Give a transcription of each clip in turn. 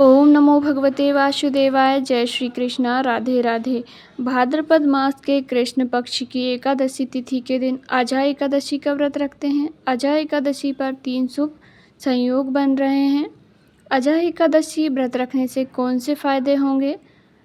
ओम नमो भगवते वासुदेवाय। जय श्री कृष्णा। राधे राधे। भाद्रपद मास के कृष्ण पक्ष की एकादशी तिथि के दिन अजय एकादशी का व्रत रखते हैं। अजय एकादशी पर 3 शुभ संयोग बन रहे हैं। अजय एकादशी व्रत रखने से कौन से फायदे होंगे,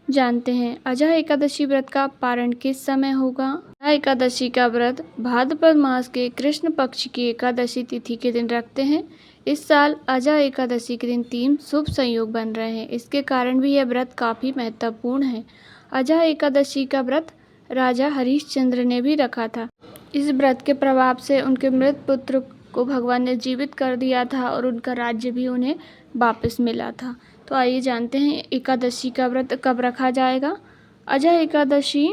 जानते हैं। अजय एकादशी व्रत का पारण किस समय होगा। अजय एकादशी का व्रत भाद्रपद मास के कृष्ण पक्ष की एकादशी तिथि के दिन रखते हैं। इस साल अजय एकादशी के दिन 3 शुभ संयोग बन रहे हैं। इसके कारण भी यह व्रत काफ़ी महत्वपूर्ण है। अजय एकादशी का व्रत राजा हरिश्चंद्र ने भी रखा था। इस व्रत के प्रभाव से उनके मृत पुत्र को भगवान ने जीवित कर दिया था और उनका राज्य भी उन्हें वापस मिला था। तो आइए जानते हैं एकादशी का व्रत कब रखा जाएगा। अजय एकादशी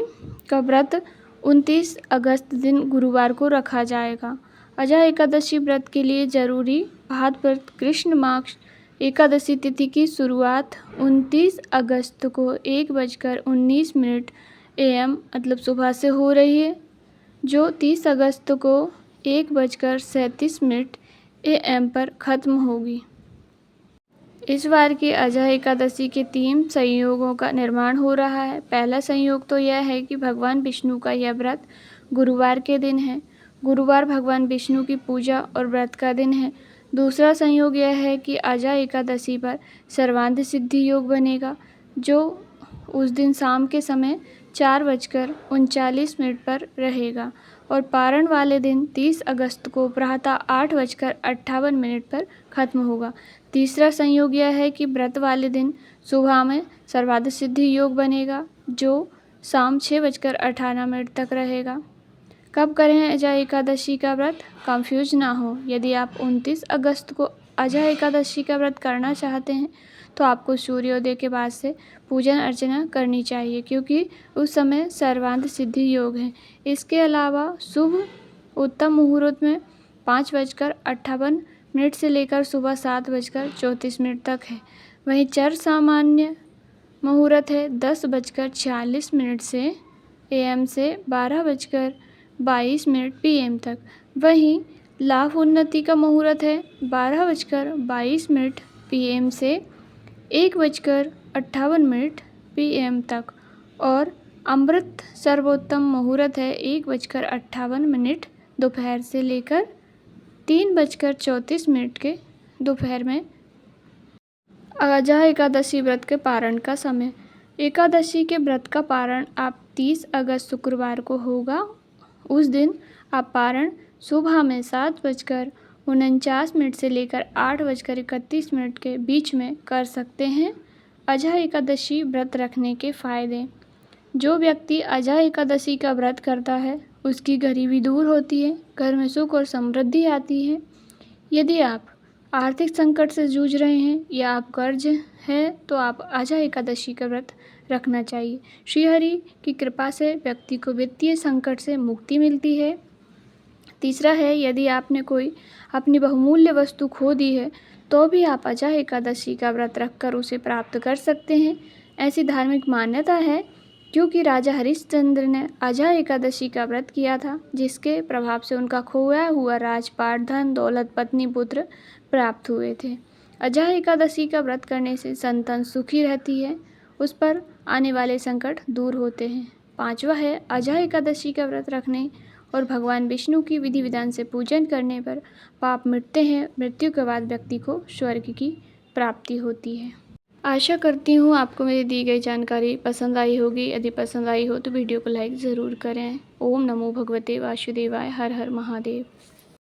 का व्रत 29 अगस्त दिन गुरुवार को रखा जाएगा। अजय एकादशी व्रत के लिए जरूरी भाद्रपद कृष्ण मास एकादशी तिथि की शुरुआत 29 अगस्त को 1:19 AM मतलब सुबह से हो रही है, जो 30 अगस्त को 1:37 AM पर ख़त्म होगी। इस बार की अजय एकादशी के 3 संयोगों का निर्माण हो रहा है। पहला संयोग तो यह है कि भगवान विष्णु का यह व्रत गुरुवार के दिन है। गुरुवार भगवान विष्णु की पूजा और व्रत का दिन है। दूसरा संयोग यह है कि अजय एकादशी पर सर्वांध सिद्धि योग बनेगा, जो उस दिन शाम के समय 4:39 पर रहेगा और पारण वाले दिन 30 अगस्त को प्रातः 8:58 पर ख़त्म होगा। तीसरा संयोग यह है कि व्रत वाले दिन सुबह में सर्वार्थ सिद्धि योग बनेगा, जो शाम 6:58 तक रहेगा। कब करें अजय एकादशी का व्रत, कंफ्यूज ना हो। यदि आप 29 अगस्त को अजय एकादशी का व्रत करना चाहते हैं तो आपको सूर्योदय के बाद से पूजन अर्चना करनी चाहिए, क्योंकि उस समय सर्वांध सिद्धि योग है। इसके अलावा शुभ उत्तम मुहूर्त में 5:58 से लेकर सुबह 7:34 तक है। वहीं चर सामान्य मुहूर्त है 10:46 से AM से 12:22 PM तक। वहीं लाभ उन्नति का मुहूर्त है 12:22 PM से 1:58 PM तक और अमृत सर्वोत्तम मुहूर्त है 1:58 दोपहर से लेकर 3:34 के दोपहर में। अजय एकादशी व्रत के पारण का समय। एकादशी के व्रत का पारण आप 30 अगस्त शुक्रवार को होगा। उस दिन आप पारण सुबह में 7:49 से लेकर 8:31 के बीच में कर सकते हैं। अजय एकादशी व्रत रखने के फायदे। जो व्यक्ति अजय एकादशी का व्रत करता है उसकी गरीबी दूर होती है, घर में सुख और समृद्धि आती है। यदि आप आर्थिक संकट से जूझ रहे हैं या आप कर्ज है तो आप अजय एकादशी का व्रत रखना चाहिए। श्रीहरि की कृपा से व्यक्ति को वित्तीय संकट से मुक्ति मिलती है। तीसरा है, यदि आपने कोई अपनी बहुमूल्य वस्तु खो दी है तो भी आप अजय एकादशी का व्रत रखकर उसे प्राप्त कर सकते हैं। ऐसी धार्मिक मान्यता है क्योंकि राजा हरिश्चंद्र ने अजय एकादशी का व्रत किया था, जिसके प्रभाव से उनका खोया हुआ राजपाट, धन, दौलत, पत्नी, पुत्र प्राप्त हुए थे। अजय एकादशी का व्रत करने से संतान सुखी रहती है, उस पर आने वाले संकट दूर होते हैं। पांचवा है, अजय एकादशी का व्रत रखने और भगवान विष्णु की विधि विधान से पूजन करने पर पाप मिटते हैं। मृत्यु के बाद व्यक्ति को स्वर्ग की प्राप्ति होती है। आशा करती हूँ आपको मेरी दी गई जानकारी पसंद आई होगी। यदि पसंद आई हो तो वीडियो को लाइक ज़रूर करें। ओम नमो भगवते वासुदेवाय। हर हर महादेव।